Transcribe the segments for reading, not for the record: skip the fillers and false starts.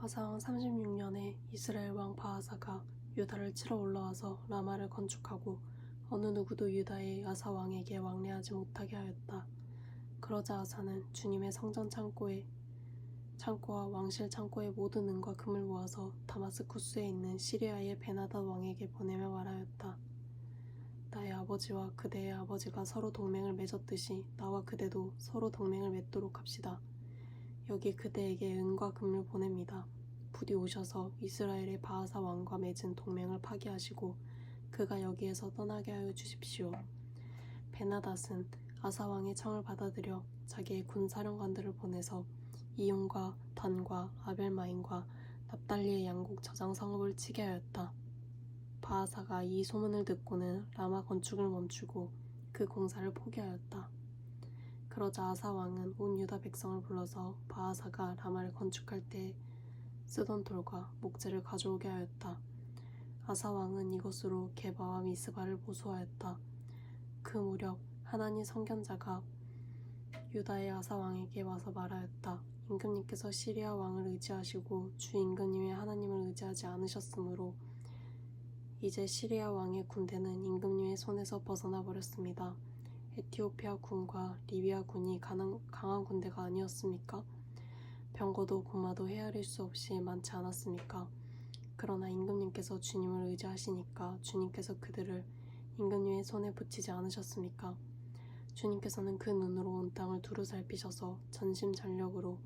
아상 36년에 이스라엘 왕 바하사가 유다를 치러 올라와서 라마를 건축하고 어느 누구도 유다의 아사 왕에게 왕래하지 못하게 하였다. 그러자 아사는 주님의 성전 창고와 왕실 창고의 모든 은과 금을 모아서 다마스쿠스에 있는 시리아의 베나닷 왕에게 보내며 말하였다. 나의 아버지와 그대의 아버지가 서로 동맹을 맺었듯이 나와 그대도 서로 동맹을 맺도록 합시다. 여기 그대에게 은과 금을 보냅니다. 부디 오셔서 이스라엘의 바하사 왕과 맺은 동맹을 파기하시고 그가 여기에서 떠나게 하여 주십시오. 베나닷은 아사 왕의 청을 받아들여 자기의 군사령관들을 보내서 이윤과 단과 아벨마임과 납달리의 양곡 저장 성읍을 치게 하였다. 바하사가 이 소문을 듣고는 라마 건축을 멈추고 그 공사를 포기하였다. 그러자 아사 왕은 온 유다 백성을 불러서 바하사가 라마를 건축할 때 쓰던 돌과 목재를 가져오게 하였다. 아사 왕은 이것으로 게바와 미스바를 보수하였다. 그 무렵 하나님 선견자가 유다의 아사 왕에게 와서 말하였다. 임금님께서 시리아 왕을 의지하시고 주 임금님의 하나님을 의지하지 않으셨으므로 이제 시리아 왕의 군대는 임금님의 손에서 벗어나 버렸습니다. 에티오피아 군과 리비아 군이 강한 군대가 아니었습니까? 병거도 군마도 헤아릴 수 없이 많지 않았습니까? 그러나 임금님께서 주님을 의지하시니까 주님께서 그들을 임금님의 손에 붙이지 않으셨습니까? 주님께서는 그 눈으로 온 땅을 두루 살피셔서 전심전력으로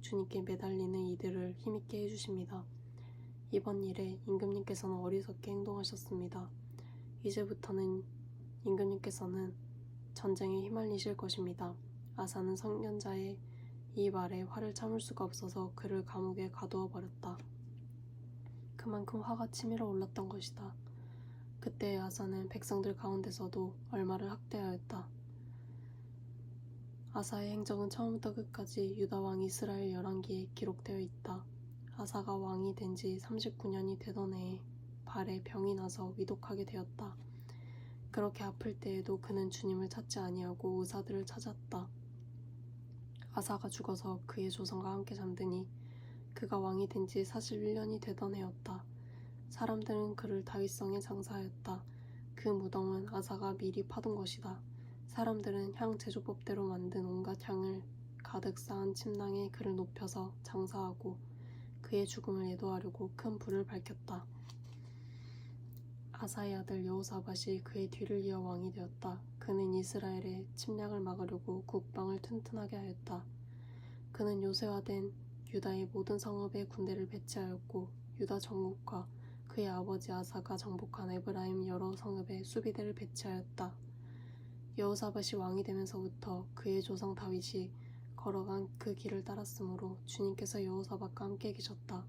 주님께 매달리는 이들을 힘있게 해주십니다. 이번 일에 임금님께서는 어리석게 행동하셨습니다. 이제부터는 임금님께서는 전쟁에 휘말리실 것입니다. 아사는 선견자의 이 말에 화를 참을 수가 없어서 그를 감옥에 가두어 버렸다. 그만큼 화가 치밀어 올랐던 것이다. 그때 아사는 백성들 가운데서도 얼마를 학대하였다. 아사의 행적은 처음부터 끝까지 유다 왕 이스라엘 열왕기에 기록되어 있다. 아사가 왕이 된 지 39년이 되던 해에 발에 병이 나서 위독하게 되었다. 그렇게 아플 때에도 그는 주님을 찾지 아니하고 의사들을 찾았다. 아사가 죽어서 그의 조상과 함께 잠드니 그가 왕이 된 지 41년이 되던 해였다. 사람들은 그를 다윗성에 장사하였다. 그 무덤은 아사가 미리 파둔 것이다. 사람들은 향 제조법대로 만든 온갖 향을 가득 쌓은 침낭에 그를 높여서 장사하고 그의 죽음을 애도하려고 큰 불을 밝혔다. 아사의 아들 여호사밧이 그의 뒤를 이어 왕이 되었다. 그는 이스라엘의 침략을 막으려고 국방을 튼튼하게 하였다. 그는 요새화된 유다의 모든 성읍에 군대를 배치하였고 유다 전국과 그의 아버지 아사가 정복한 에브라임 여러 성읍에 수비대를 배치하였다. 여호사밧이 왕이 되면서부터 그의 조상 다윗이 걸어간 그 길을 따랐으므로 주님께서 여호사밧과 함께 계셨다.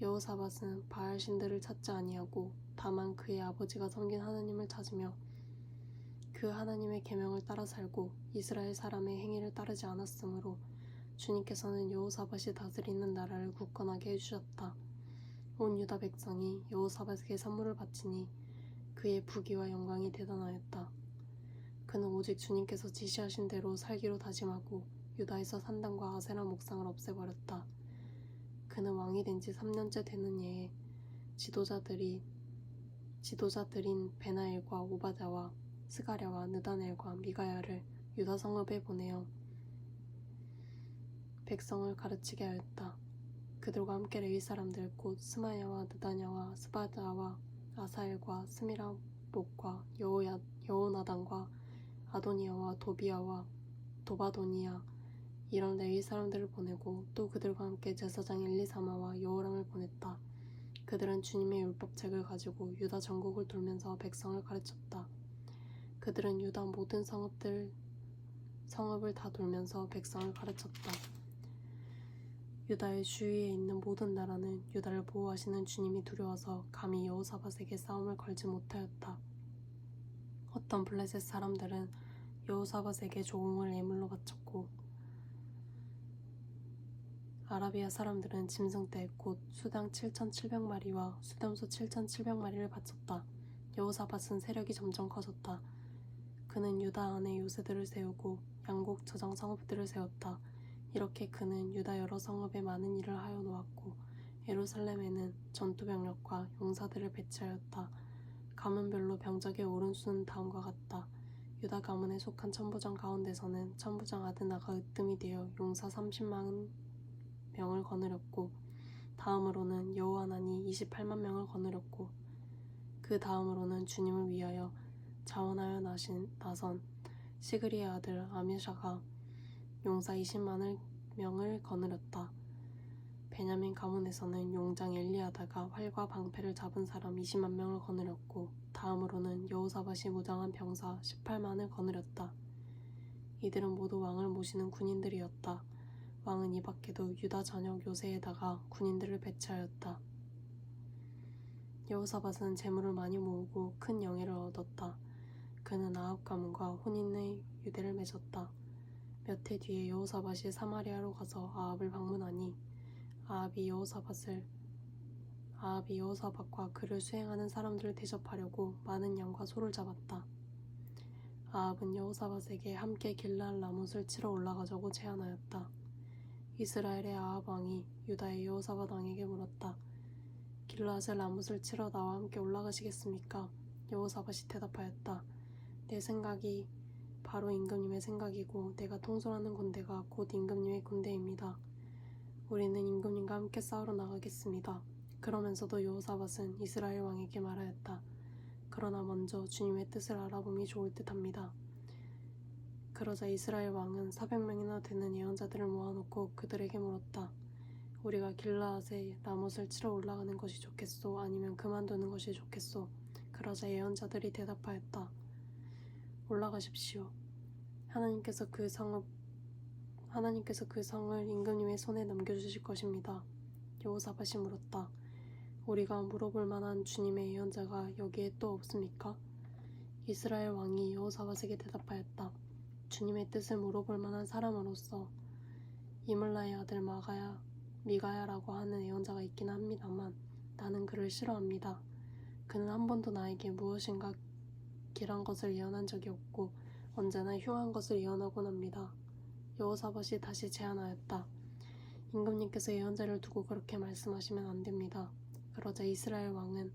여호사밧은 바알 신들을 찾지 아니하고 다만 그의 아버지가 섬긴 하나님을 찾으며 그 하나님의 계명을 따라 살고 이스라엘 사람의 행위를 따르지 않았으므로 주님께서는 여호사밧이 다스리는 나라를 굳건하게 해주셨다. 온 유다 백성이 여호사밧에게 선물을 바치니 그의 부귀와 영광이 대단하였다. 그는 오직 주님께서 지시하신 대로 살기로 다짐하고 유다에서 산당과 아세라 목상을 없애버렸다. 그는 왕이 된 지 3년째 되는 해에 지도자들인 베나엘과 오바댜와 스가랴와 느다넬과 미가야를 유다 성읍에 보내어 백성을 가르치게 하였다. 그들과 함께 레위 사람들 곧 스마야와 느다냐와 스바다와 아사엘과 스미라봇과 여호나단과 아도니아와 도비아와 도바도니아 이런 레위 사람들을 보내고 또 그들과 함께 제사장 엘리사마와 여호람을 보냈다. 그들은 주님의 율법책을 가지고 유다 전국을 돌면서 백성을 가르쳤다. 그들은 유다 모든 성읍을 다 돌면서 백성을 가르쳤다. 유다의 주위에 있는 모든 나라는 유다를 보호하시는 주님이 두려워서 감히 여호사밧에게 싸움을 걸지 못하였다. 어떤 블레셋 사람들은 여호사밧에게 조공을 예물로 바쳤고 아라비아 사람들은 짐승떼 곧 수당 7,700마리와 수염소 7,700마리를 바쳤다. 여호사밧은 세력이 점점 커졌다. 그는 유다 안에 요새들을 세우고 양곡 저장 성읍들을 세웠다. 이렇게 그는 유다 여러 성읍에 많은 일을 하여 놓았고 예루살렘에는 전투병력과 용사들을 배치하였다. 가문별로 병적의 오른 수는 다음과 같다. 유다 가문에 속한 천부장 가운데서는 천부장 아드나가 으뜸이 되어 용사 30만 명을 거느렸고, 다음으로는 여호하난이 28만 명을 거느렸고, 그 다음으로는 주님을 위하여 자원하여 나선 시그리의 아들 아미샤가 용사 20만 명을 거느렸다. 베냐민 가문에서는 용장 엘리아다가 활과 방패를 잡은 사람 20만 명을 거느렸고, 다음으로는 여호사밧이 무장한 병사 18만을 거느렸다. 이들은 모두 왕을 모시는 군인들이었다. 왕은 이 밖에도 유다 전역 요새에다가 군인들을 배치하였다. 여호사밧은 재물을 많이 모으고 큰 영예를 얻었다. 그는 아합 가문과 혼인의 유대를 맺었다. 몇 해 뒤에 여호사밧이 사마리아로 가서 아합을 방문하니 아합이 여호사밧과 그를 수행하는 사람들을 대접하려고 많은 양과 소를 잡았다. 아합은 여호사밧에게 함께 길르앗 라못을 치러 올라가자고 제안하였다. 이스라엘의 아합 왕이 유다의 여호사밧 왕에게 물었다. 길르앗의 라못을 치러 나와 함께 올라가시겠습니까? 여호사밧이 대답하였다. 내 생각이 바로 임금님의 생각이고 내가 통솔하는 군대가 곧 임금님의 군대입니다. 우리는 임금님과 함께 싸우러 나가겠습니다. 그러면서도 여호사밧은 이스라엘 왕에게 말하였다. 그러나 먼저 주님의 뜻을 알아봄이 좋을 듯합니다. 그러자 이스라엘 왕은 400명이나 되는 예언자들을 모아놓고 그들에게 물었다. 우리가 길르앗의 라못을 치러 올라가는 것이 좋겠소? 아니면 그만두는 것이 좋겠소? 그러자 예언자들이 대답하였다. 올라가십시오. 하나님께서 그 성을 임금님의 손에 넘겨주실 것입니다. 여호사밧이 물었다. 우리가 물어볼 만한 주님의 예언자가 여기에 또 없습니까? 이스라엘 왕이 여호사밧에게 대답하였다. 주님의 뜻을 물어볼 만한 사람으로서 이물라의 아들 미가야라고 하는 예언자가 있긴 합니다만 나는 그를 싫어합니다. 그는 한 번도 나에게 무엇인가 길한 것을 예언한 적이 없고 언제나 흉한 것을 예언하곤 합니다. 여호사밧이 다시 제안하였다. 임금님께서 예언자를 두고 그렇게 말씀하시면 안 됩니다. 그러자 이스라엘 왕은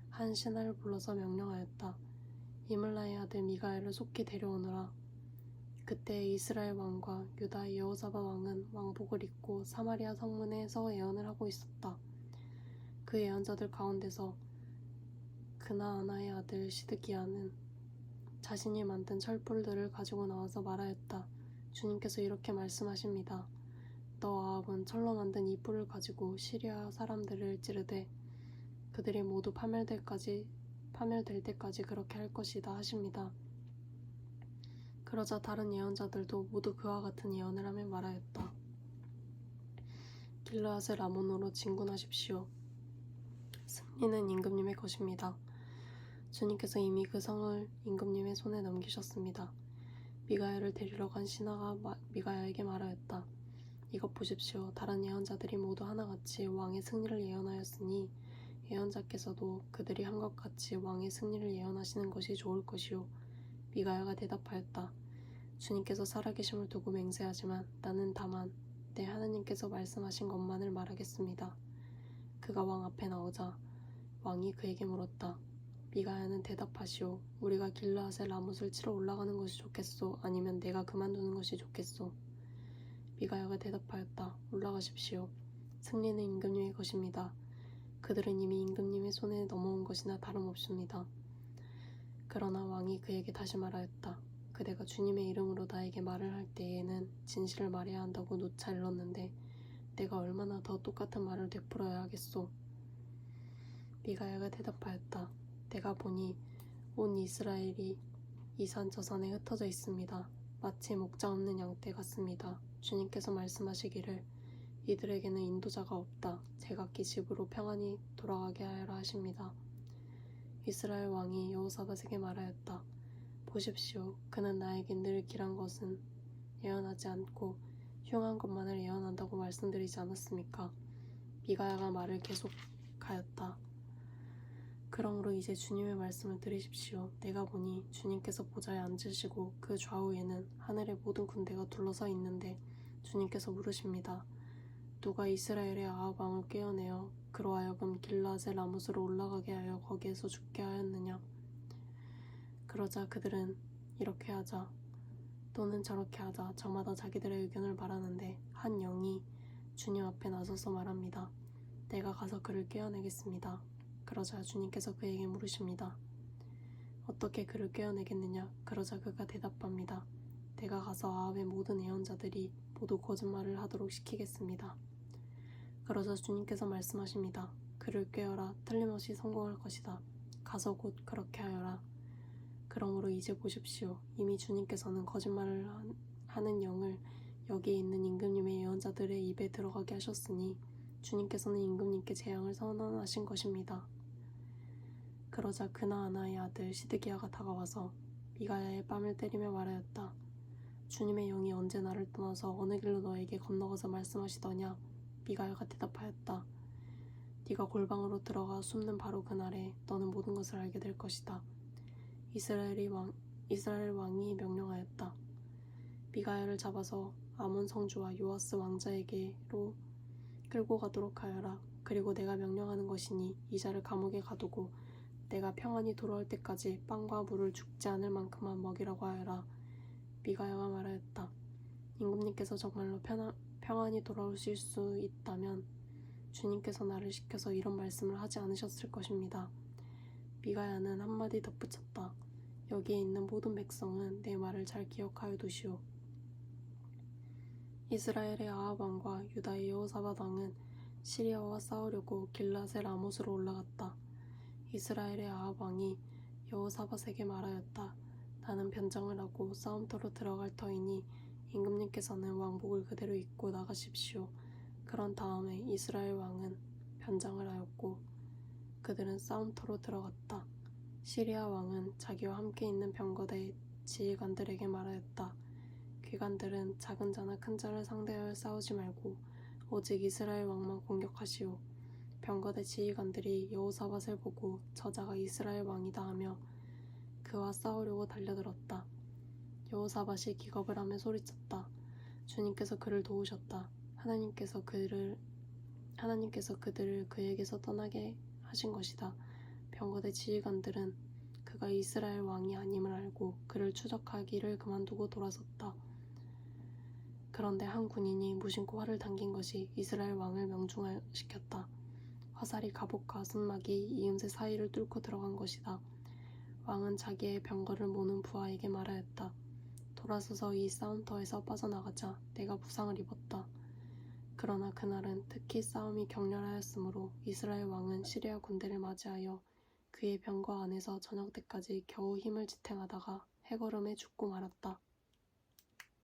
한 신하를 불러서 명령하였다. 이물라의 아들 미가야를 속히 데려오너라. 그때 이스라엘 왕과 유다의 여호사밧 왕은 왕복을 입고 사마리아 성문에서 예언을 하고 있었다. 그 예언자들 가운데서 그나아나의 아들 시드기야는 자신이 만든 철불들을 가지고 나와서 말하였다. 주님께서 이렇게 말씀하십니다. 너 아합은 철로 만든 이 뿔을 가지고 시리아 사람들을 찌르되 그들이 모두 파멸될 때까지 그렇게 할 것이다 하십니다. 그러자 다른 예언자들도 모두 그와 같은 예언을 하며 말하였다. 길르앗의 라몬으로 진군하십시오. 승리는 임금님의 것입니다. 주님께서 이미 그 성을 임금님의 손에 넘기셨습니다. 미가야를 데리러 간 신하가 미가야에게 말하였다. 이것 보십시오. 다른 예언자들이 모두 하나같이 왕의 승리를 예언하였으니 예언자께서도 그들이 한 것 같이 왕의 승리를 예언하시는 것이 좋을 것이요. 미가야가 대답하였다. 주님께서 살아계심을 두고 맹세하지만 나는 다만 내 하나님께서 말씀하신 것만을 말하겠습니다. 그가 왕 앞에 나오자 왕이 그에게 물었다. 미가야는 대답하시오. 우리가 길르앗의 라못을 치러 올라가는 것이 좋겠소? 아니면 내가 그만두는 것이 좋겠소? 미가야가 대답하였다. 올라가십시오. 승리는 임금님의 것입니다. 그들은 이미 임금님의 손에 넘어온 것이나 다름없습니다. 그러나 왕이 그에게 다시 말하였다. 그대가 주님의 이름으로 나에게 말을 할 때에는 진실을 말해야 한다고 누차 일렀는데 내가 얼마나 더 똑같은 말을 되풀어야 하겠소? 미가야가 대답하였다. 내가 보니 온 이스라엘이 이산저산에 흩어져 있습니다. 마치 목자 없는 양떼 같습니다. 주님께서 말씀하시기를 이들에게는 인도자가 없다. 제각기 집으로 평안히 돌아가게 하여라 하십니다. 이스라엘 왕이 여호사밧에게 말하였다. 보십시오. 그는 나에게 늘 길한 것은 예언하지 않고 흉한 것만을 예언한다고 말씀드리지 않았습니까? 미가야가 말을 계속하였다. 그러므로 이제 주님의 말씀을 들으십시오. 내가 보니 주님께서 보좌에 앉으시고 그 좌우에는 하늘의 모든 군대가 둘러서 있는데 주님께서 물으십니다. 누가 이스라엘의 아합 왕을 깨어내어 그로 하여금 길르앗의 라못으로 올라가게 하여 거기에서 죽게 하였느냐. 그러자 그들은 이렇게 하자 또는 저렇게 하자 저마다 자기들의 의견을 말하는데 한 영이 주님 앞에 나서서 말합니다. 내가 가서 그를 깨어내겠습니다. 그러자 주님께서 그에게 물으십니다. 어떻게 그를 깨어내겠느냐. 그러자 그가 대답합니다. 내가 가서 아합의 모든 예언자들이 모두 거짓말을 하도록 시키겠습니다. 그러자 주님께서 말씀하십니다. 그를 깨어라. 틀림없이 성공할 것이다. 가서 곧 그렇게 하여라. 그러므로 이제 보십시오. 이미 주님께서는 거짓말을 하는 영을 여기에 있는 임금님의 예언자들의 입에 들어가게 하셨으니 주님께서는 임금님께 재앙을 선언하신 것입니다. 그러자 그나아나의 아들 시드기야가 다가와서 미가야의 뺨을 때리며 말하였다. 주님의 영이 언제 나를 떠나서 어느 길로 너에게 건너가서 말씀하시더냐. 미가야가 대답하였다. 네가 골방으로 들어가 숨는 바로 그날에 너는 모든 것을 알게 될 것이다. 이스라엘 왕이 명령하였다. 미가야를 잡아서 아몬 성주와 요아스 왕자에게로 끌고 가도록 하여라. 그리고 내가 명령하는 것이니 이 자를 감옥에 가두고 내가 평안히 돌아올 때까지 빵과 물을 죽지 않을 만큼만 먹이라고 하여라. 미가야가 말하였다. 임금님께서 정말로 평안히 돌아오실 수 있다면 주님께서 나를 시켜서 이런 말씀을 하지 않으셨을 것입니다. 미가야는 한마디 덧붙였다. 여기에 있는 모든 백성은 내 말을 잘 기억하여 두시오. 이스라엘의 아합 왕과 유다의 여호사밧 왕은 시리아와 싸우려고 길르앗의 라못으로 올라갔다. 이스라엘의 아합 왕이 여호사밧에게 말하였다. 나는 변장을 하고 싸움터로 들어갈 터이니 임금님께서는 왕복을 그대로 입고 나가십시오. 그런 다음에 이스라엘 왕은 변장을 하였고 그들은 싸움터로 들어갔다. 시리아 왕은 자기와 함께 있는 병거대 지휘관들에게 말하였다. 귀관들은 작은 자나 큰 자를 상대하여 싸우지 말고 오직 이스라엘 왕만 공격하시오. 병거대 지휘관들이 여호사밧을 보고 저자가 이스라엘 왕이다 하며 그와 싸우려고 달려들었다. 여호사밧이 기겁을 하며 소리쳤다. 주님께서 그를 도우셨다. 하나님께서 그들을 그에게서 떠나게 하신 것이다. 병거대 지휘관들은 그가 이스라엘 왕이 아님을 알고 그를 추적하기를 그만두고 돌아섰다. 그런데 한 군인이 무심코 활을 당긴 것이 이스라엘 왕을 명중시켰다. 화살이 갑옷과 승막이 이음새 사이를 뚫고 들어간 것이다. 왕은 자기의 병거를 모는 부하에게 말하였다. 돌아서서 이 싸움터에서 빠져나가자. 내가 부상을 입었다. 그러나 그날은 특히 싸움이 격렬하였으므로 이스라엘 왕은 시리아 군대를 맞이하여 그의 병거 안에서 저녁 때까지 겨우 힘을 지탱하다가 해걸음에 죽고 말았다.